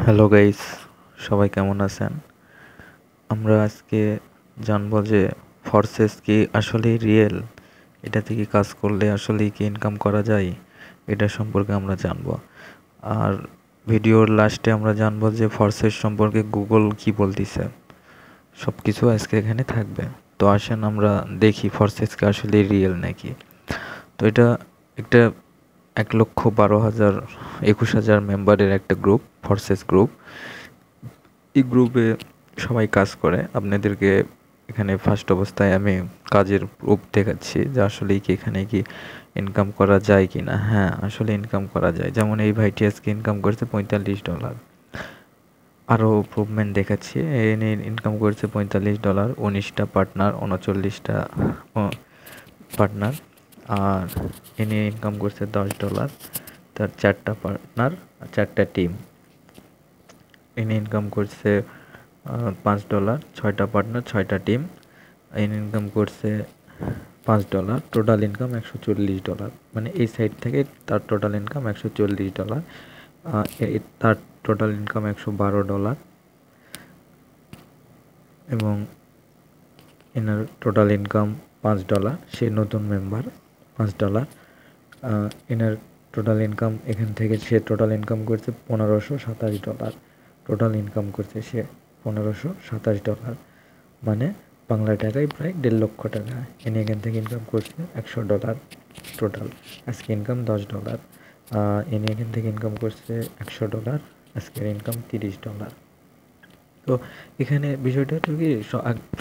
Hello guys, সবাই কেমন আছেন? আমরা আজকে জানবো যে ফরসেস কি আসলেই রিয়েল, এটা থেকে কাজ করলে আসলেই কি ইনকাম করা যায়, এটা সম্পর্কে আমরা জানবো। আর ভিডিওর লাস্টে আমরা জানবো যে ফরসেস সম্পর্কে গুগল কি বলতিছে। সব কিছু আজকে এখানে থাকবে। তো আসেন আমরা দেখি ফরসেস কি আসলেই রিয়েল নাকি। তো এটা একটা 1,12,000 21,000 মেম্বারের একটা গ্রুপ, ফরসেস গ্রুপ। এই গ্রুপে সবাই কাজ করে। আপনাদেরকে এখানে ফার্স্ট অবস্থায় আমি কাজের প্রুফ দেখাচ্ছি যে আসলেই কি এখানে কি ইনকাম করা যায় কি না। হ্যাঁ, আসলে ইনকাম করা যায়। যেমন এই ভাইটি আজকে ইনকাম করছে $45। আরও প্রুভমেন্ট দেখাচ্ছি। এনে ইনকাম করছে $45, 19টা পার্টনার, 39টা পার্টনার। আর এনে ইনকাম করছে $10, তার 4টা পার্টনার, 4টা টিম। এনে ইনকাম করছে $5, 6টা পার্টনার, 6টা টিম। এনে ইনকাম করছে $5, টোটাল ইনকাম $140। মানে এই সাইড থেকে তার টোটাল ইনকাম $140। তার টোটাল ইনকাম $112 এবং এনার টোটাল ইনকাম $5। সে নতুন মেম্বার, $5। এনার টোটাল ইনকাম এখান থেকে সে টোটাল ইনকাম করছে $1527। টোটাল ইনকাম করছে সে $1527, মানে বাংলা টাকায় প্রায় 1.5 লক্ষ টাকা। এখান থেকে ইনকাম করছে $100 টোটাল। আজকে ইনকাম $10। এখান থেকে ইনকাম করছে $100, আজকের ইনকাম $30। তো এখানে বিষয়টা হচ্ছে কি,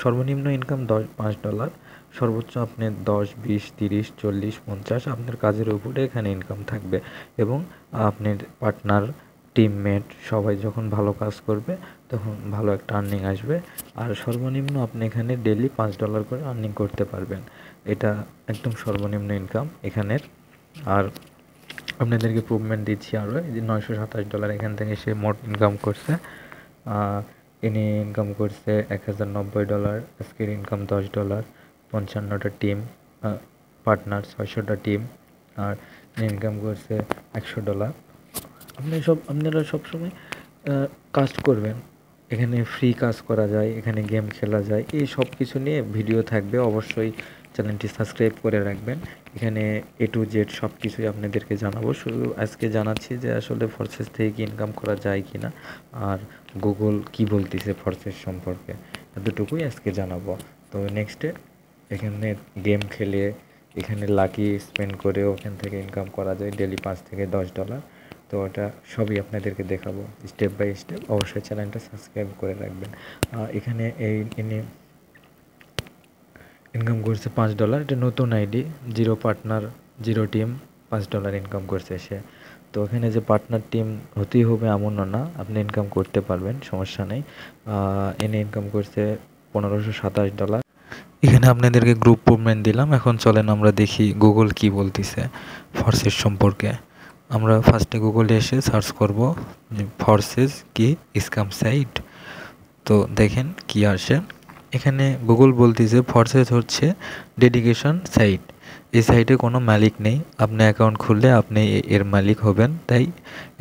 সর্বনিম্ন ইনকাম $5, সর্বোচ্চ আপনি 10, 20, 30, 40, 50 আপনার কাজের উপরে এখানে ইনকাম থাকবে। এবং আপনার পার্টনার, টিমমেট সবাই যখন ভালো কাজ করবে তখন ভালো একটা আর্নিং আসবে। আর সর্বনিম্ন আপনি এখানে ডেলি $5 করে আর্নিং করতে পারবেন। এটা একদম সর্বনিম্ন ইনকাম এখানের। আর আপনাদেরকে প্রুভমেন্ট দিচ্ছি আরও, এই যে $927 এখান থেকে সে মোট ইনকাম করছে। ইনি ইনকাম করছে $1090, আজকের ইনকাম $10। 55টা টিম, পার্টনার 600টা টিম। আর ইনকাম করছে $100। আপনারা সবসময় কাজ করবেন। এখানে ফ্রি কাজ করা যায়, এখানে গেম খেলা যায়, এই সব কিছু নিয়ে ভিডিও থাকবে। অবশ্যই চ্যানেলটি সাবস্ক্রাইব করে রাখবেন। এখানে A to Z সব কিছুই আপনাদেরকে জানাবো। শুধু আজকে জানাচ্ছি যে আসলে ফরসেস থেকে কি ইনকাম করা যায় কি না, আর গুগল কি বলতেছে ফরসেস সম্পর্কে, এতটুকুই আজকে জানাবো। তো নেক্সটে এখানে গেম খেলে, এখানে লাকি স্পেন্ড করে ওখান থেকে ইনকাম করা যায় ডেলি $5 থেকে $10। তো ওটা সবই আপনাদেরকে দেখাবো স্টেপ বাই স্টেপ। অবশ্যই চ্যানেলটা সাবস্ক্রাইব করে রাখবেন। এখানে ইনি ইনকাম করছে $5। এটা নতুন আইডি, 0 পার্টনার 0 টিম, $5 ইনকাম করছে সে। তো এখানে যে পার্টনার টিম হতেই হবে এমনও না, আপনি ইনকাম করতে পারবেন, সমস্যা নেই। এনে ইনকাম করছে $1527। এখানে আপনাদেরকে গ্রুপ মুভমেন্ট দিলাম। এখন চলেন আমরা দেখি গুগল কি বলতেছে ফরসেস সম্পর্কে। আমরা ফার্স্টে গুগলে এসে সার্চ করব যে ফরসেস কি স্ক্যাম সাইট। তো দেখেন কি আসে। এখানে গুগল বলতেছে ফরসেস হচ্ছে ডেডিকেশন সাইট। এই সাইটে কোনো মালিক নেই। আপনি অ্যাকাউন্ট খুললে আপনি এর মালিক হবেন, তাই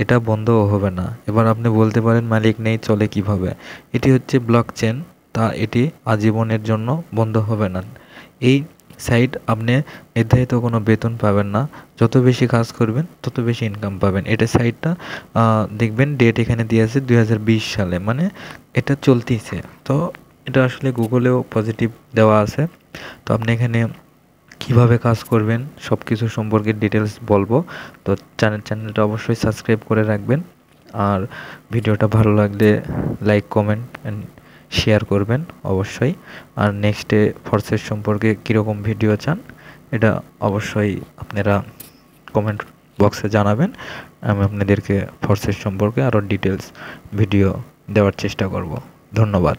এটা বন্ধও হবে না। এবার আপনি বলতে পারেন মালিক নেই, চলে কিভাবে? এটি হচ্ছে ব্লক চেন, তা এটি আজীবনের জন্য বন্ধ হবে না। এই সাইট আপনি নির্ধারিত কোনো বেতন পাবেন না। যত বেশি কাজ করবেন তত বেশি ইনকাম পাবেন। এটা সাইটটা দেখবেন ডেট এখানে দিয়ে আছে 2020 সালে, মানে এটা চলতেছে। তো এটা আসলে গুগলেও পজিটিভ দেওয়া আছে। তো আপনি এখানে কিভাবে কাজ করবেন সব কিছু সম্পর্কে ডিটেলস বলবো। তো চ্যানেলটা অবশ্যই সাবস্ক্রাইব করে রাখবেন। আর ভিডিওটা ভালো লাগলে লাইক, কমেন্ট অ্যান্ড শেয়ার করবেন অবশ্যই। আর নেক্সটে ফরসেস সম্পর্কে কীরকম ভিডিও চান এটা অবশ্যই আপনারা কমেন্ট বক্সে জানাবেন। আমি আপনাদেরকে ফরসেস সম্পর্কে আরও ডিটেলস ভিডিও দেওয়ার চেষ্টা করব। ধন্যবাদ।